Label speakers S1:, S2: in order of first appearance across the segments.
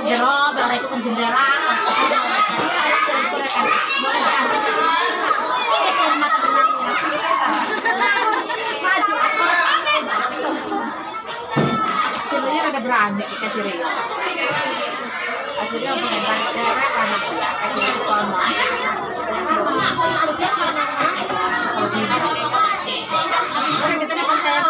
S1: jero, bare itu jendela. Sebenarnya ada berani dikasih Rio. Akhirnya pengen cewek karena dia kayak sama. Orang kita dapat saya.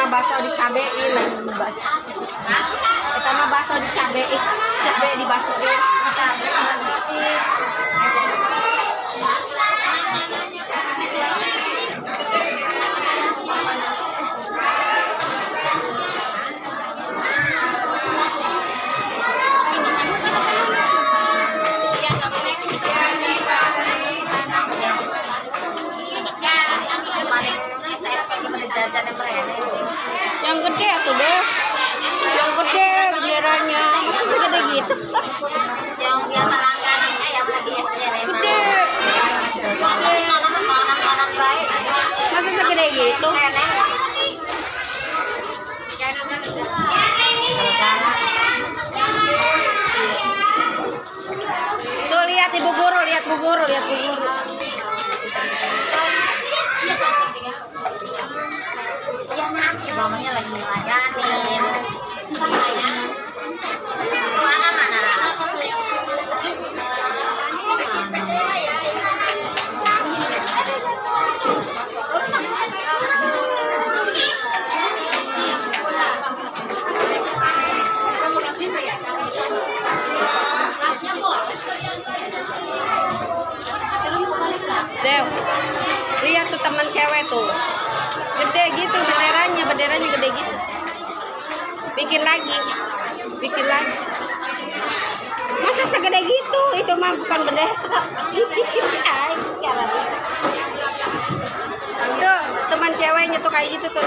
S1: Bakso dicabein lagi pertama bakso dicabein cabe dibasuhin yang gede tuh deh, yang gede benderanya, masa segede gitu? Yang biasa langganan ayam lagi SD gede, masa segede gitu? Tuh lihat ibu guru, lihat bu guru, lihat bu guru. Mamanya lagi ngelayanin. Mana mana? Dew, lihat tuh teman cewek tuh. Gede gitu benderanya gede gitu. Bikin lagi. Masa segede gitu? Itu mah bukan bendera. Tuh teman ceweknya tuh kayak gitu tuh.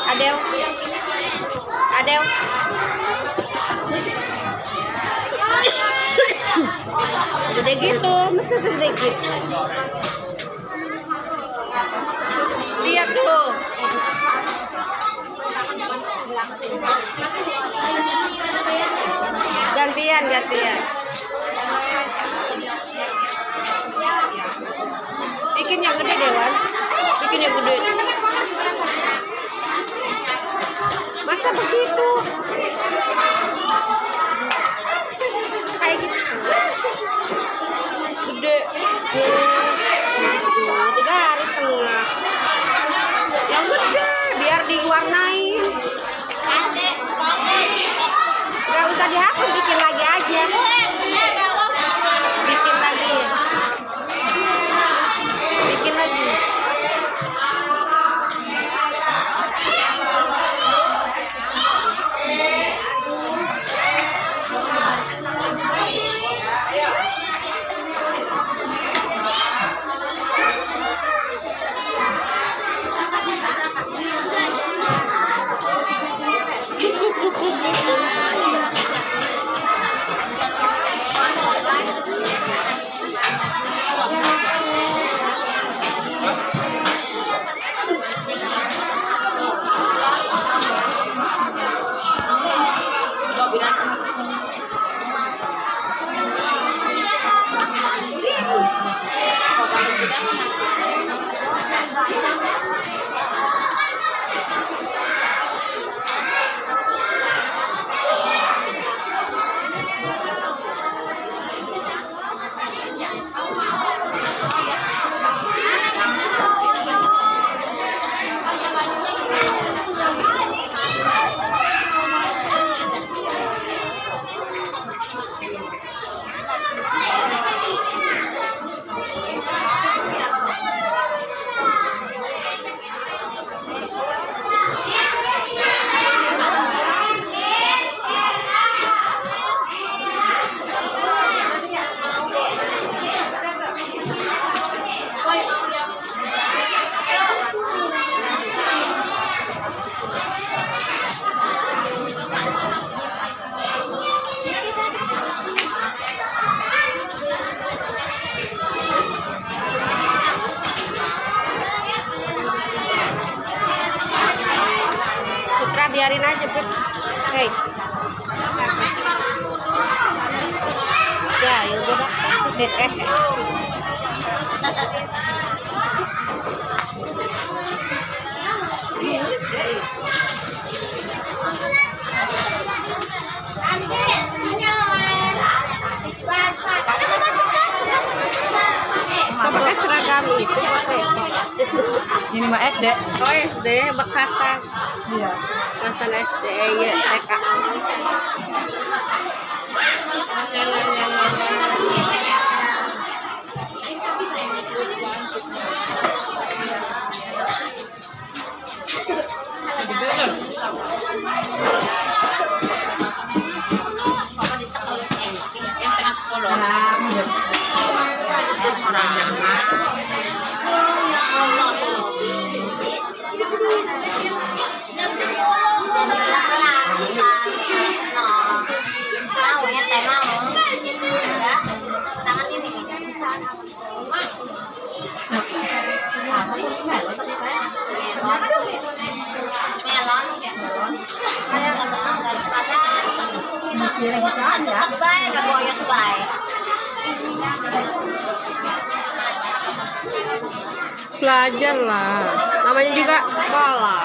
S1: Adel. Segede gitu, masa segede gitu? Lihat tuh. Gantian. Bikin yang gede deh, Wan. Bikin yang gede. Masa begitu? Kayak gitu. Gede. 3 garis tengah. Yang gede biar diwarnain. Gak usah dihapus, bikin lagi aja. Bikin lagi. biarin aja, Put. Hei. Ya, ya udah. Kau pakai seragam itu pakai
S2: Ini mah SD.
S1: oh SD bekasan
S2: Iya.
S1: bekasan SD ya TK belajar lah namanya juga sekolah.